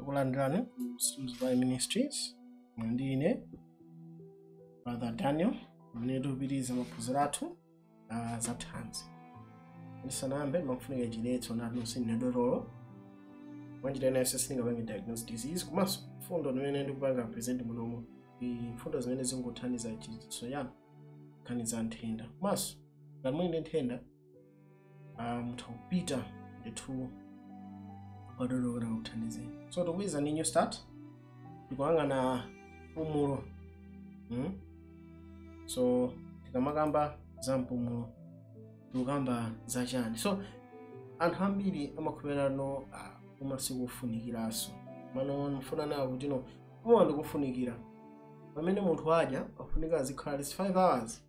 kulandirani Students by Ministries ndine Brother Daniel mene tupitiriza maphunziro athu za thanzi. Ndisanayambe makufunika chiletso natu sinedotolo wanjira ena yonse singapange diagnose disease komanso mfundo zimene ndikupanga present munomu mfundo zimene zingothandiza chidziso yanu kuthaniza nthenda komanso ngati muli ndi nthenda mutha kupita ndithu odolokera kuthandizeni. So tikuiza ni new start tikuyang'ana mpumulo. So tikamakamba za mpumulo tikukamba za chani. So anthu ambiri amakhulupirano umasiku ufunikiraso mano mfuna nawo kuti no umo ndikufunikira pamene munthu adya afunika azikhala at least 5 hours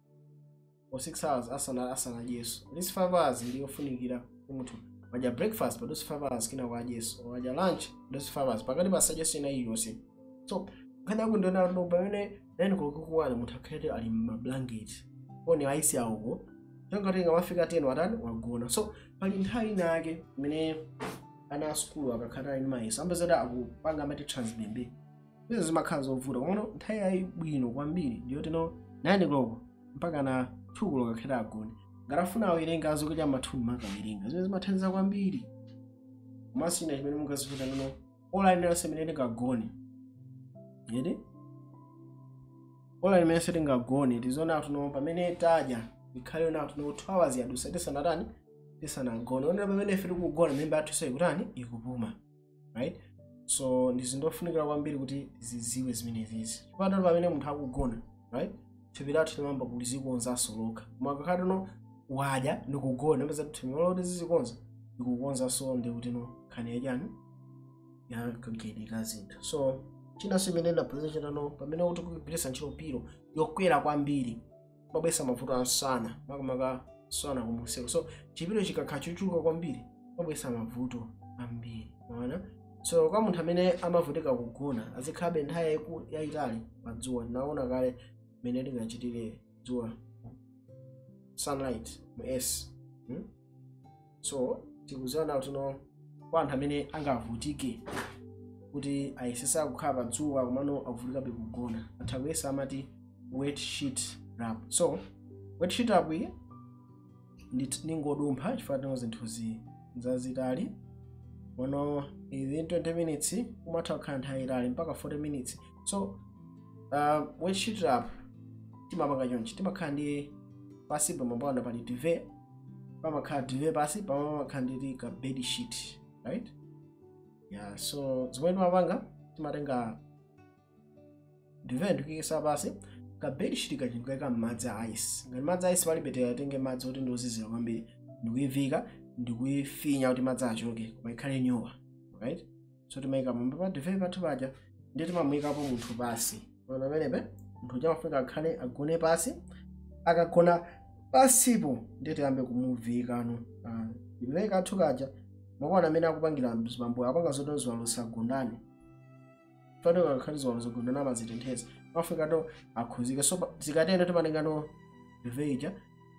or 6 hours asana Yesu. At least 5 hours ndiyo funikira munthu wadya breakfast but 5 hours kina kwa Yesu, wadya lunch 5 hours pakati pasadya sina iliyonse. So kana kundona no pamene then kokukuwana munthu akhete ali ma blanket oni ice yawo ngati mafika 10 watani wagona. So pali nthawi nake imene ana school akakhala ine mayeso ambezera akupanga mati transbembe izo zimakhala zovuta kono nthawi yayi bwino kwambiri ndiyoti no 9 o'clock mpaka na 2 o'clock akhera agone. Ngarafuna awirenga azokudya mathumbi makawirenga zimene zimathandiza kwambiri masina chimene mungazifuta no online nase imene ngagone yedi online imene ngagone tizona tuno pamene tadya ikhale na tuno 2 hours yadusa tisanatani tisanagone onera pamene ife tikugona membe athu sayikutani ikupuma, right? So ndizindofunikira kwambiri kuti ziziwe zimene zizi chipatala pamene munthu akugona, right? Thupi lathu limamba kuti zikonzanso lokha mwakakhala no wadya ndikugona mpeza thupi loti zizikonza ndikukonzanso ndikuti no khani yachani yakagedi kazinthu. So china simene ndaphunzira chano pamene kuti kugwiritsa ntchito pilo yokwera kwambiri mabwesa mavuto ansana makamaka sana kumuseko. So chipilo chikakhala chochuluka kwambiri mabwesa mavuto ambiri maana. So kwa munthu amene amavutika kugona azikhabe nthawi yayitali padzuwa naona kale mene lingachitire dzuwa sunlight S. So tikuziona kuti no kwa anthu amene angavutike kuti ayesesa kukhala padzuwa komano avutika be kugona athawesa amati wet sheet wrap. So wet sheet wrap iyi ningodumpha chifukwa zinthuzi zazitali wano within 20 minutes umatha kukhala nthawi yayitali mpaka 40 minutes. So wet sheet wrap timapanga chonchi timakhala ndi pasi pamapanda pali duvet pamakhala duvet pasi pamakhala ndi ka bed sheet, right? Yeah, so zimene timapanga timatenga duvet ndikuyikisa pasi ka bed sheet kachikuyika m'madzi a ice. Ngati madzi a ice palibe tenge madzi oti ndiozizira kwambiri ndikuyivika ndikuyifinya kuti madzi achoke koma ikhale nyowa, right? So timayika pamwe pa duvet pathu paja ndiye timamuyikapo munthu pasi ona pamenepe munthu chamafika akhale agone pasi akagona pasipo ndiye tiyambe kumuvikano duvet kathu kaja mwakuona amene akupangira mzibambo apanga zoto ziwalo sagondani fano kakhale ziwalo zagondana amazitentheza mafika to akhuzike. So zikatenda timatenga no duvet ija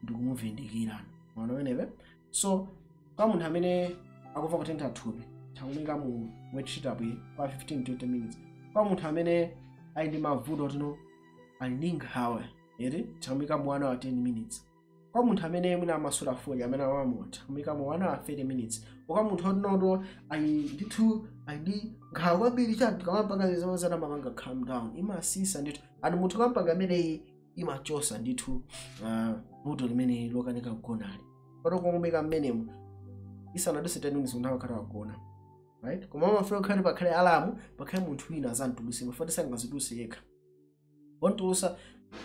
ndikumuvindikira ona pamenepe. So kwa munthu amene akuva kutentha thupi takulinga mu wet sheet wrap kwa 15 to 20 minutes. Kwa munthu amene ali ndi mavuto tino ali ndi nkhawa yeti takumika mu 1 hour 10 minutes. Kwa munthu amene mwina amasula foli amene awamota takumika mu 1 hour 30 minutes. Kwa munthu otinoto ali ndithu ali nkhawa kwambiri chati tikamapanga zimene mapanga calm down imasisa ndithu ani munthu kampanga amene imachosa ndithu vuto limene lokanika kugonali pato kumumika mmenemu isanaduse 10 minutes munthu akakhala wagona, right? Koma amafuna kukhale pakhale alamu pakhale munthu wina azantuluse mafati sangaziduse yekha ontulusa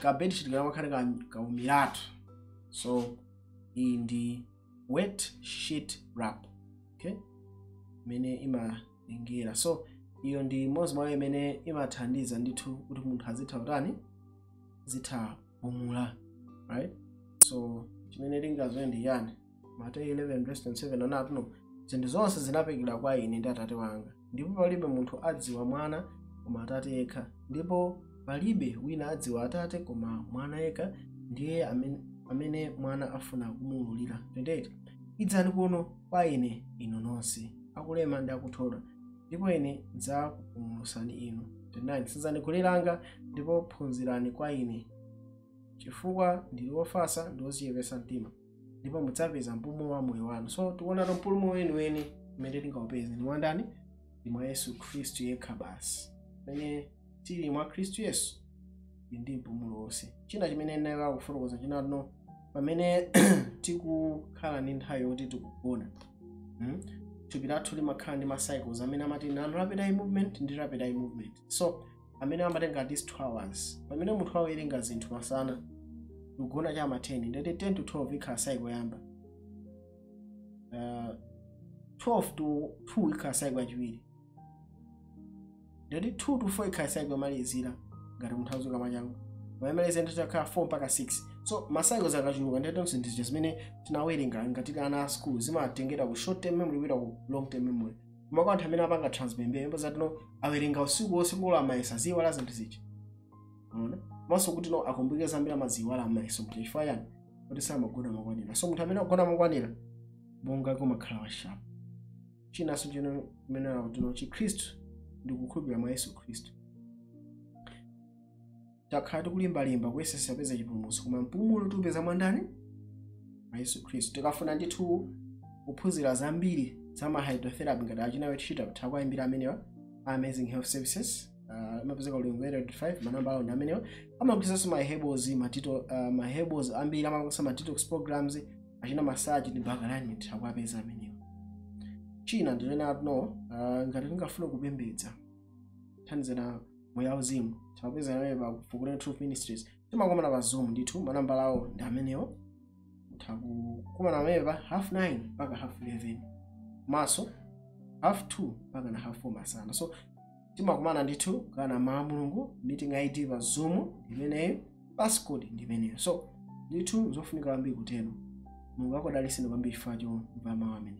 ka bed sheet kamakhale kaumiratu. So iyi ndi wet sheet wrap, okay, mene imalengera. So iyo ndi mozi mwayo imene imathandiza ndithu kuti munthu azitha utani zitha pumula, right? So chimene lingazoe ndi yani Mateyu 11:7 anati no zinthu zonse zinapikidwa kwa ine ndi Atate wanga ndipo palibe munthu adziwa mwana koma Atate yekha ndipo palibe wina adziwa Atate koma mwana yekha ndiye amene mwana afuna kumuwululira. 28 Idzani kuno kwa ine inu nonse akulema ndi akuthola ndipo ine ndidzakupulumutsani inu. 9 senzani goli langa ndipo phunzirani kwa ine, chifukwa ndili wofatsa ndi wodzichepetsa mtima, ndipo mudzapeza mpumulo wa moyo wanu. So tikuona mpumulo weniweni umene tingaupeze ni wandani? Ndi mwa Yesu Khristu yekha basi. Pamene tili mwa Khristu Yesu ndi mpumulo wonse. China chimene ndinayiwala kufotokoza chinano pamene tikukhala ndi nthawi yoti tikugona, thupi lathu limakhala ndi cycles amene amati non-rapid eye movement ndi rapid eye movement. So amene amatenga at least 2 hours. Pamene munthu awerenga zinthu masana kugona cha 10 ndete 10 to 12 ikhala cycle yamba, 12 to 2 ikhala cycle yachiwiri, ndete 2 to 4 ikhala cycle yomalizira ngati munthu azuka machangu, pamene ndakhala 4 mpaka 6. So macycles akachuluka ndete ndizo zimene tinawerenga ngati ana a school zimatengera ku short term memory kupita ku long term memory. Koma kwa anthu amene apanga transmember nyimbo zatino awerenga usiku wonse ngola maisa ziwala zinthu zichi. Unaona? Maso kuti no akumbukira zambiri amaziwala maiso kuti chifukwa yani kuti samagona makwanira. So munthu amene agona makwanira bonga kumakhala wa sharp. Chinaso chino mene akuti chi Khristu ndi kukhulupirira mwa Yesu Khristu. Takhala tikulimbalimba kuyesesa kupeza chipulumutso, koma mpumulo tupeza mwandani? Mwa Yesu Khristu. Tikafuna ndithu kuphunzira zambiri za hydrotherapy ngati achinawe tichita kuthakwa imbira amenewa Amazing Health Services. Amapezeka ulingo 85 manamba awo ndi amenewa. Amagwirizanso ma herbals ambiri, amakusa ma detox programs, achina massage ndi back alignment akwapeza amenewa. China ndilena no ngati tingafuna kupembedza thandizana moyo wauzimu tapeza nawe pa Fukulen Truth Ministries timakomana pa Zoom ndithu manamba lawo ndi amenewa. Takukomana nawe pa 9:30 mpaka 11:30 maso 2:30 mpaka 4:30 masana. So timakomana ndithu kana Mulungu meeting ID pa Zoom imeneyo, passcode ndi imeneyo. So ndithu zofunika kwambiri kutero. Mulungu akudalitseni kwambiri chifukwa cho mva mawu amene.